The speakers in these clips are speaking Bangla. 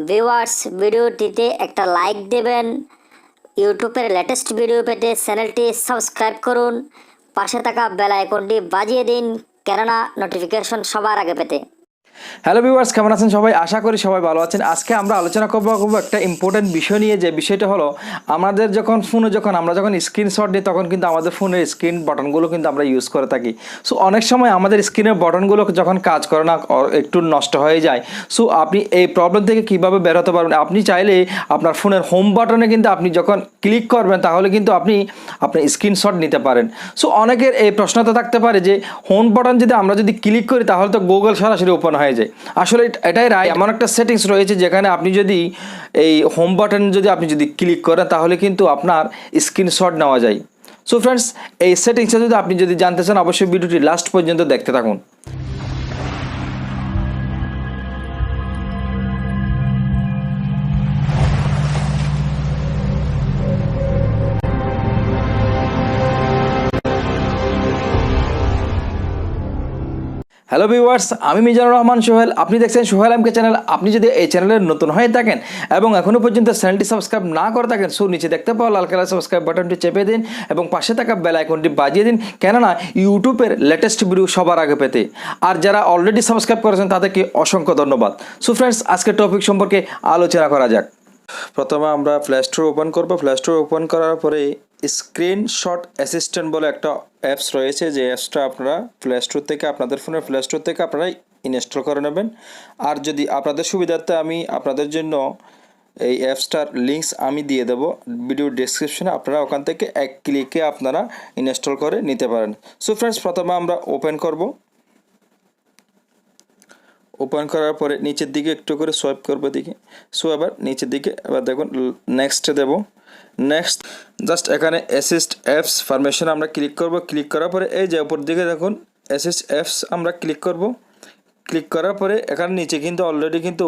ভিউয়ার্স, ভিডিওটিতে একটা লাইক দেবেন। ইউটিউবের লেটেস্ট ভিডিও পেতে চ্যানেলটি সাবস্ক্রাইব করুন। পাশে থাকা বেল আইকনটি বাজিয়ে দিন, কেননা নোটিফিকেশন সবার আগে পেতে। হ্যালো ভিউয়ার্স, কেমন আছেন সবাই? আশা করি সবাই ভালো আছেন। আজকে আমরা আলোচনা করবো একটা ইম্পর্টেন্ট বিষয় নিয়ে, যে বিষয়টা হলো আমাদের ফোনে আমরা যখন স্ক্রিনশট নিই তখন কিন্তু আমাদের ফোনের স্ক্রিন বাটনগুলো কিন্তু আমরা ইউজ করে থাকি। সো অনেক সময় আমাদের স্ক্রিনের বাটনগুলো যখন কাজ করে না, একটু নষ্ট হয়ে যায়। সো আপনি এই প্রবলেম থেকে কীভাবে বের হতে পারবেন? আপনি চাইলে আপনার ফোনের হোম বাটনে কিন্তু আপনি যখন ক্লিক করবেন তাহলে কিন্তু আপনি আপনার স্ক্রিনশট নিতে পারেন। সো অনেকের এই প্রশ্নটা থাকতে পারে যে হোম বাটন আমরা যদি ক্লিক করি তাহলে তো গুগল সরাসরি ওপেন হয়ে যায়। আসলে এটাই রাইট। এমন একটা সেটিংস রয়েছে যেখানে আপনি যদি এই হোম বাটন আপনি যদি ক্লিক করেন তাহলে কিন্তু আপনার স্ক্রিনশট নেওয়া যায়। সো ফ্রেন্ডস, এই সেটিংসটা আপনি যদি জানতে চান অবশ্যই ভিডিওটি লাস্ট পর্যন্ত দেখতে থাকুন। হ্যালো ভিউয়ার্স, আমি মিজানুর রহমান সোহেল। আপনি দেখছেন সোহেল এমকে চ্যানেল। আপনি যদি এই চ্যানেলের নতুন হয়ে থাকেন এবং এখনও পর্যন্ত চ্যানেলটি সাবস্ক্রাইব না করে থাকেন, সো নিচে দেখতে পাওয়া লাল কালার সাবস্ক্রাইব বাটনটি চেপে দিন এবং পাশে থাকা বেল আইকনটি বাজিয়ে দিন, কেননা ইউটিউবের লেটেস্ট ভিডিও সবার আগে পেতে। আর যারা অলরেডি সাবস্ক্রাইব করেছেন তাদেরকে অসংখ্য ধন্যবাদ। সো ফ্রেন্ডস, আজকের টপিক সম্পর্কে আলোচনা করা যাক। প্রথমে আমরা প্লে স্টোর ওপেন করব। প্লে স্টোর ওপেন করার পরে স্ক্রিনশট অ্যাসিস্ট্যান্ট বলে একটা অ্যাপস রয়েছে, যে অ্যাপসটা আপনারা প্লে স্টোর থেকে আপনাদের ফোনের প্লে স্টোর থেকে আপনারা ইনস্টল করে নেবেন। আর যদি আপনাদের সুবিধার্থে আমি আপনাদের জন্য এই অ্যাপসটার লিঙ্কস আমি দিয়ে দেবো ভিডিও ডেসক্রিপশনে, আপনারা ওখান থেকে এক ক্লিকে আপনারা ইনস্টল করে নিতে পারেন। সো ফ্রেন্ডস, প্রথমে আমরা ওপেন করব। ওপেন করার পরে নিচের দিকে একটু করে সোয়াইপ করবো দিকে। সো এবার নিচের দিকে এবার দেখুন নেক্সটে দেব। নেক্সট জাস্ট এখানে অ্যাসিস্ট অ্যাপস পারমিশন আমরা ক্লিক করব। ক্লিক করার পরে এই যে উপর দিকে দেখুন অ্যাসিস্ট অ্যাপস আমরা ক্লিক করব। ক্লিক করার পরে এখানে নিচে কিন্তু অলরেডি কিন্তু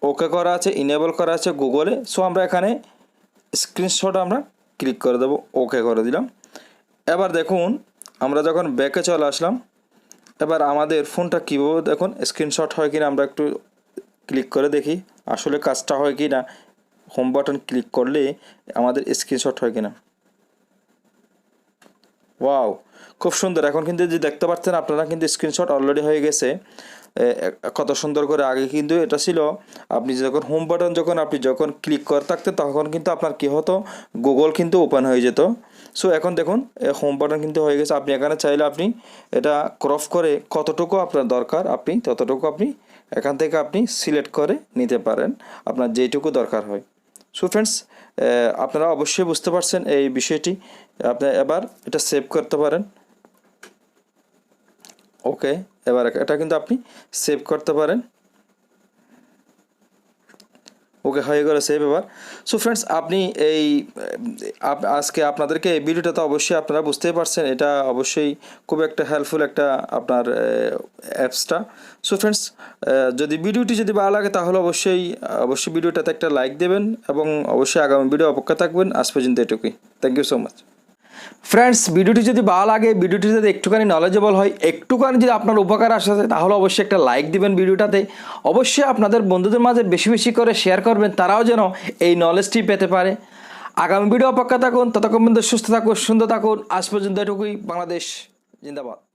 ওকে করা আছে, ইনেবল করা আছে গুগলে। সো আমরা এখানে স্ক্রিনশট আমরা ক্লিক করে দেবো, ওকে করে দিলাম। এবার দেখুন আমরা যখন ব্যাকে চলে আসলাম, এবার আমাদের ফোনটা কীভাবে দেখুন স্ক্রিনশট হয় কিনা আমরা একটু ক্লিক করে দেখি আসলে কাজটা হয় কি না। হোম বাটন ক্লিক করলে আমাদের স্ক্রিনশট হয় কিনা। ওয়াও, খুব সুন্দর। এখন কিন্তু যে দেখতে পাচ্ছেন আপনারা কিন্তু স্ক্রিনশট অলরেডি হয়ে গেছে কত সুন্দর করে। আগে কিন্তু এটা ছিল আপনি যখন হোম বাটন আপনি ক্লিক করে থাকতেন তখন কিন্তু আপনার কী হতো, গুগল কিন্তু ওপেন হয়ে যেত। সো এখন দেখুন হোম বাটন কিন্তু হয়ে গেছে। আপনি এখানে চাইলে আপনি এটা ক্রপ করে কতটুকু আপনার দরকার আপনি ততটুকু আপনি এখান থেকে আপনি সিলেক্ট করে নিতে পারেন আপনার যেইটুকু দরকার হয়। সো ফ্রেন্ডস, আপনারা অবশ্যই বুঝতে পারছেন এই বিষয়টি। আপনি এবার এটা সেভ করতে পারেন। ওকে, এবার এটা কিন্তু আপনি সেভ করতে পারেন। ওকে, হয়ে গেল সেভ এবার। সো ফ্রেন্ডস, আপনি এই আজকে আপনাদেরকে এই ভিডিওটা তো অবশ্যই আপনারা বুঝতেই পারছেন, এটা অবশ্যই খুব একটা হেল্পফুল একটা আপনার অ্যাপসটা। সো ফ্রেন্ডস, যদি ভিডিওটি ভালো লাগে তাহলে অবশ্যই ভিডিওটাতে একটা লাইক দেবেন এবং অবশ্যই আগামী ভিডিও অপেক্ষা থাকবেন। আজ পর্যন্ত এটুকুই। Thank you so much. Friends, ভিডিওটি যদি ভালো লাগে, ভিডিওটি যদি একটুখানি নলেজেবল হয়, একটুখানি যদি আপনার উপকার আসে তাহলে অবশ্যই একটা লাইক দিবেন ভিডিওটাতে। অবশ্যই আপনাদের বন্ধুদের মাঝে বেশি বেশি করে শেয়ার করবেন, তারাও যেন এই নলেজটি পেতে পারে। আগামী ভিডিও অপেক্ষা থাকুন। ততক্ষণ পর্যন্ত সুস্থ থাকুন, সুন্দর থাকুন। আজ পর্যন্ত এটুকুই। বাংলাদেশ জিন্দাবাদ।